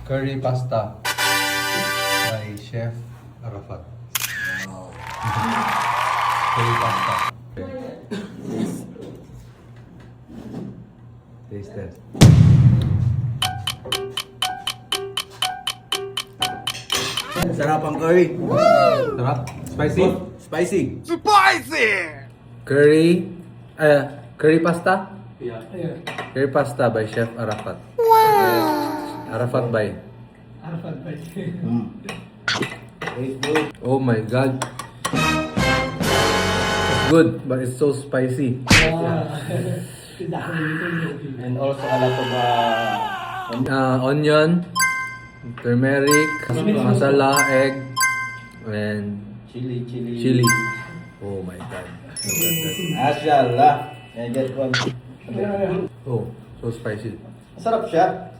Curry pasta by Chef Arafat. Wow. Curry pasta. Taste test. Sarap ang curry. Sarap? Spicy? Spicy. Curry, curry pasta? Yeah. Curry pasta by Chef Arafat. Wow! Arafat by? Arafat by. Tastes good. Oh my god. It's good, but it's so spicy. And also a lot of Onion, turmeric, masala, egg, and chili. Oh my god. Look at that. Mashallah. And that one. Oh, so spicy. Masarap siya.